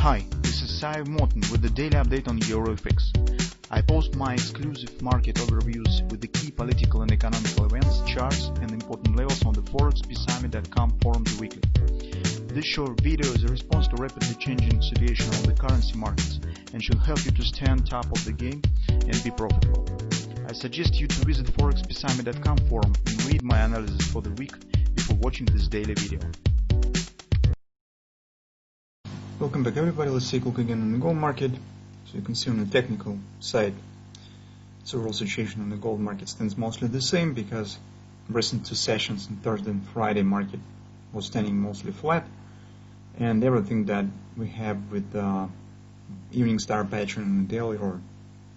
Hi, this is Sive Morten with the daily update on EuroFX. I post my exclusive market overviews with the key political and economical events, charts and important levels on the ForexPeaceArmy.com forums weekly. This short video is a response to rapidly changing situation on the currency markets and should help you to stay on top of the game and be profitable. I suggest you to visit ForexPeaceArmy.com forum and read my analysis for the week before watching this daily video. Welcome back everybody. Let's take a look again on the gold market. So you can see on the technical side, the overall situation on the gold market stands mostly the same because recent two sessions on Thursday and Friday market was standing mostly flat, and everything that we have with the evening star pattern on the daily or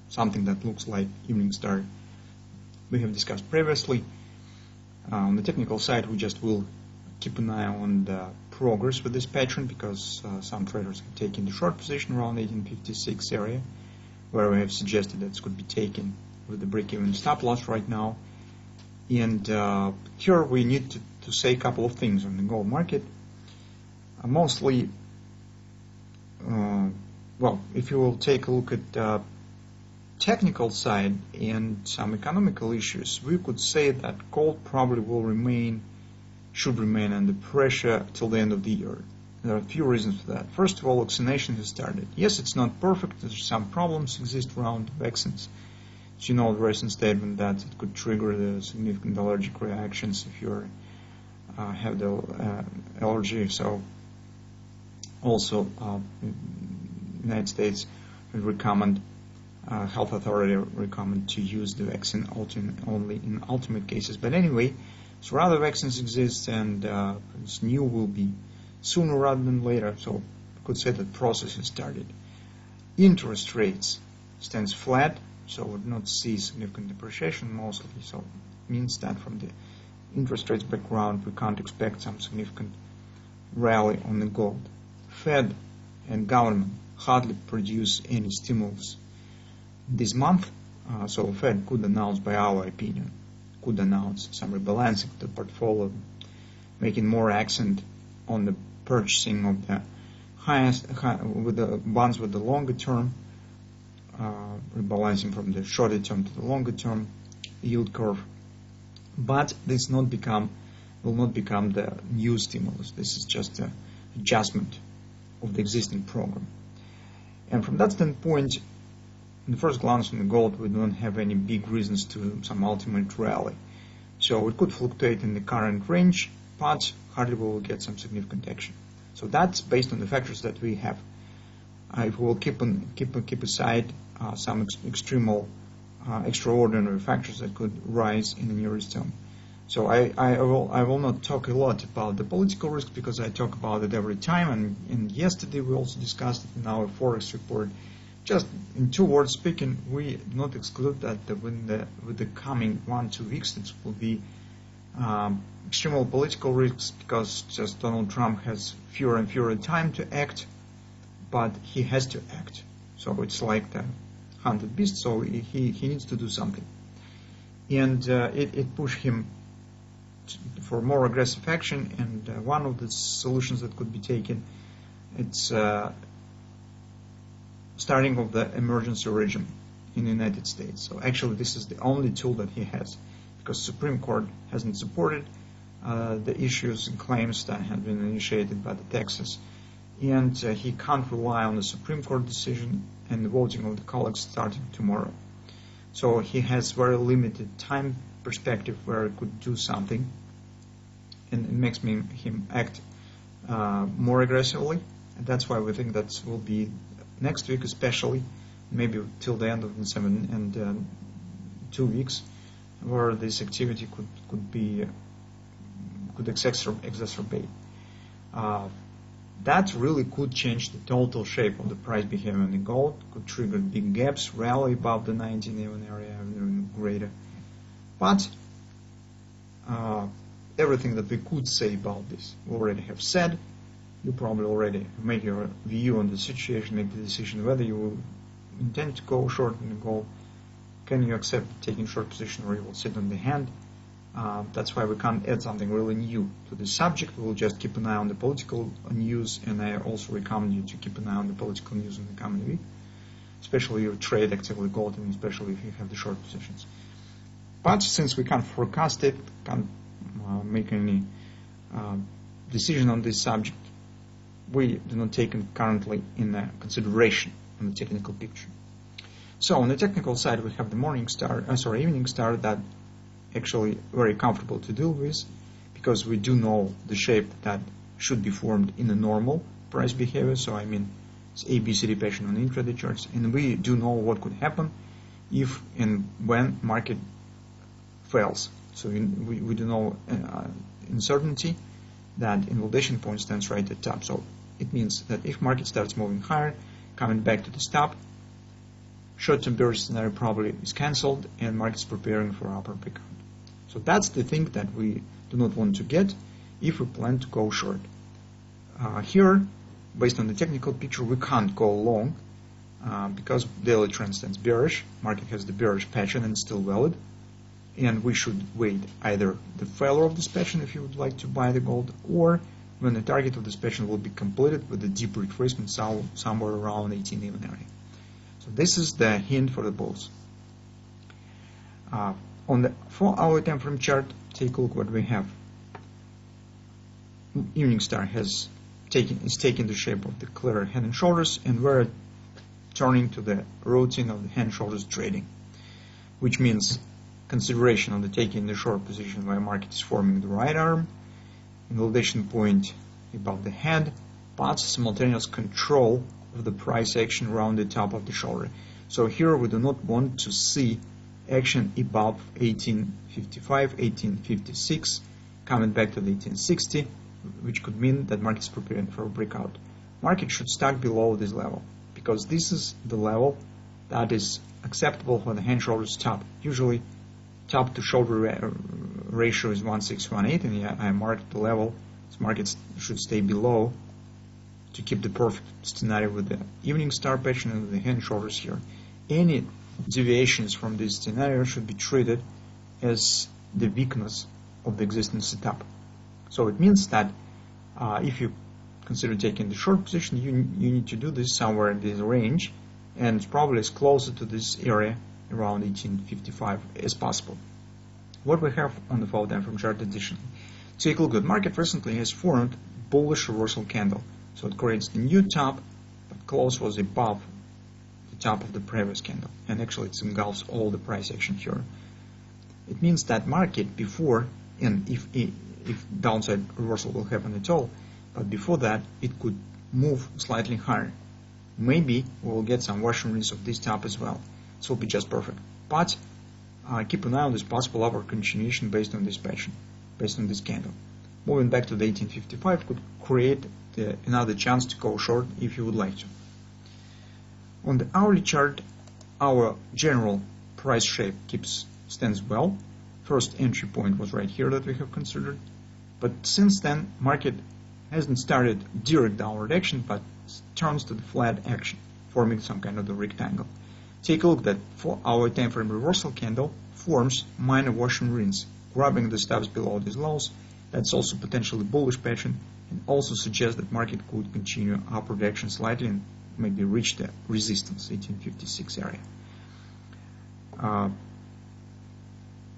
something that looks like evening star we have discussed previously. On the technical side, we just will keep an eye on the progress with this pattern because some traders have taken the short position around 1856 area, where we have suggested that it could be taken with the break-even stop loss right now. And here we need to say a couple of things on the gold market. Mostly, well, if you will take a look at the technical side and some economical issues, we could say that gold probably should remain under pressure till the end of the year. There are a few reasons for that. First of all, vaccination has started. Yes, it's not perfect. There's some problems exist around vaccines. As you know, the recent statement that it could trigger the significant allergic reactions if you have the allergy. So also, United States would recommend, health authority recommend to use the vaccine only in ultimate cases. But anyway, so rather vaccines exist, and this new will be sooner rather than later. So we could say that process has started. Interest rates stands flat, so we do not see significant depreciation mostly. So it means that from the interest rates background, we can't expect some significant rally on the gold. Fed and government hardly produce any stimulus this month, so Fed could announce, by our opinion, could announce some rebalancing of the portfolio, making more accent on the purchasing of the with the bonds with the longer term, rebalancing from the shorter term to the longer term yield curve. But this will not become the new stimulus. This is just an adjustment of the existing program. And from that standpoint, in the first glance on the gold, we don't have any big reasons to some ultimate rally. So it could fluctuate in the current range, but hardly will get some significant action. So that's based on the factors that we have. If we will keep aside some extraordinary factors that could rise in the nearest term. So I will not talk a lot about the political risks because I talk about it every time. And yesterday we also discussed it in our Forex report. Just in 2 words speaking, we do not exclude that with the coming 1-2 weeks, it will be extreme political risks because just Donald Trump has fewer and fewer time to act, but he has to act. So it's like the hunted beast, so he needs to do something. And it pushed him for more aggressive action, and one of the solutions that could be taken, it's starting of the emergency regime in the United States. So actually this is the only tool that he has, because Supreme Court hasn't supported the issues and claims that have been initiated by the Texas, and he can't rely on the Supreme Court decision and the voting of the colleagues starting tomorrow. So he has very limited time perspective where he could do something, and it makes him act more aggressively, and that's why we think that will be next week, especially maybe till the end of the 7 and 2 weeks, where this activity could exacerbate. That really could change the total shape of the price behavior in the gold, could trigger big gaps, rally above the 19 even area, even greater. But everything that we could say about this, we already have said. You probably already make your view on the situation, make the decision whether you will intend to go short in the gold, can you accept taking short position, or you will sit on the hand. That's why we can't add something really new to the subject. We'll just keep an eye on the political news, and I also recommend you to keep an eye on the political news in the coming week, especially if you trade actively gold, and especially if you have the short positions. But since we can't forecast it, can't make any decision on this subject, we do not take it currently in consideration on the technical picture. So on the technical side, we have the evening star that actually very comfortable to deal with, because we do know the shape that should be formed in a normal price behavior. So I mean, it's ABCD pattern on intraday charts, and we do know what could happen if and when market fails. So we do know in certainty that invalidation point stands right at top. So it means that if market starts moving higher, coming back to the stop, short-term bearish scenario probably is cancelled and market is preparing for upper breakout. So that's the thing that we do not want to get if we plan to go short. Here, based on the technical picture, we can't go long because daily trend stands bearish. Market has the bearish pattern and it's still valid. And we should wait either the failure of this pattern if you would like to buy the gold, or when the target of this pattern will be completed with a deep retracement somewhere around 18 even area. So this is the hint for the bulls. On the 4-hour time frame chart, take a look what we have. Evening star is taking the shape of the clear head and shoulders, and we're turning to the routine of the head and shoulders trading, which means consideration of the taking the short position where market is forming the right arm, invalidation point above the head, but simultaneous control of the price action around the top of the shoulder. So here we do not want to see action above 1855, 1856, coming back to the 1860, which could mean that market is preparing for a breakout. Market should start below this level, because this is the level that is acceptable for the hand shoulders top. Usually top to shoulder ratio is 1.618, and I marked the level. So markets should stay below to keep the perfect scenario with the evening star pattern and the hand shoulders here. Any deviations from this scenario should be treated as the weakness of the existing setup. So it means that if you consider taking the short position, you need to do this somewhere in this range, and it's probably as closer to this area around 1855 as possible. What we have on the 4-hour time frame chart additionally, take a look at market recently has formed bullish reversal candle. So it creates the new top, but close was above the top of the previous candle, and actually it engulfs all the price action here. It means that market before, and if downside reversal will happen at all, but before that it could move slightly higher. Maybe we will get some wash and rinse of this top as well. This will be just perfect. But keep an eye on this possible upward continuation based on this pattern, based on this candle. Moving back to the 1855 could create another chance to go short if you would like to. On the hourly chart, our general price shape stands well. First entry point was right here that we have considered, but since then market hasn't started direct downward action, but turns to the flat action, forming some kind of the rectangle. Take a look that 4-hour time frame reversal candle forms minor wash and rinse, grabbing the stops below these lows. That's also potentially bullish pattern, and also suggests that market could continue upward action slightly and maybe reach the resistance 1856 area.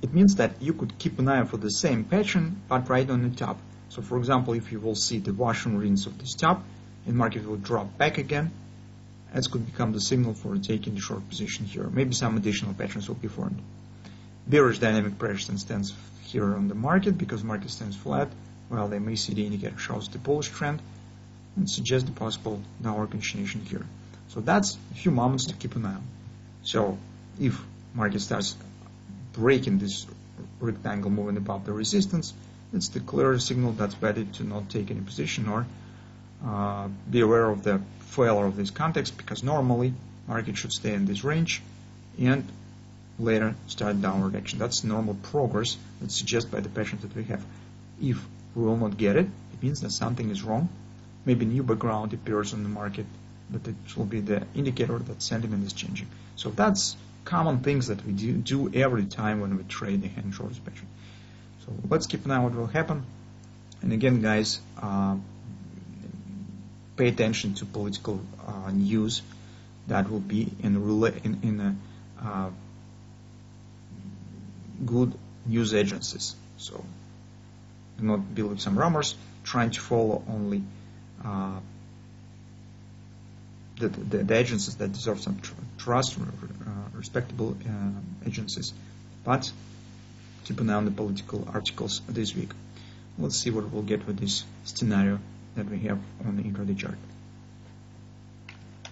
It means that you could keep an eye for the same pattern, but right on the top. So for example, if you will see the wash and rinse of this top and market will drop back again, that could become the signal for taking the short position here. Maybe some additional patterns will be formed. Bearish dynamic pressure stands here on the market because market stands flat, while the MACD indicator shows the bullish trend and suggests the possible downward continuation here. So that's a few moments to keep an eye on. So if market starts breaking this rectangle moving above the resistance, it's the clear signal that's better to not take any position or be aware of the failure of this context, because normally market should stay in this range and later start downward action. That's normal progress that's suggested by the pattern that we have. If we will not get it, it means that something is wrong. Maybe new background appears on the market, but it will be the indicator that sentiment is changing. So that's common things that we do every time when we trade the hand shorts pattern. So let's keep an eye on what will happen. And again, guys, pay attention to political news that will be in good news agencies. So do not believe some rumors, trying to follow only the agencies that deserve some trust, respectable agencies. But keep an eye on the political articles this week. Let's see what we'll get with this scenario that we have on the intraday chart.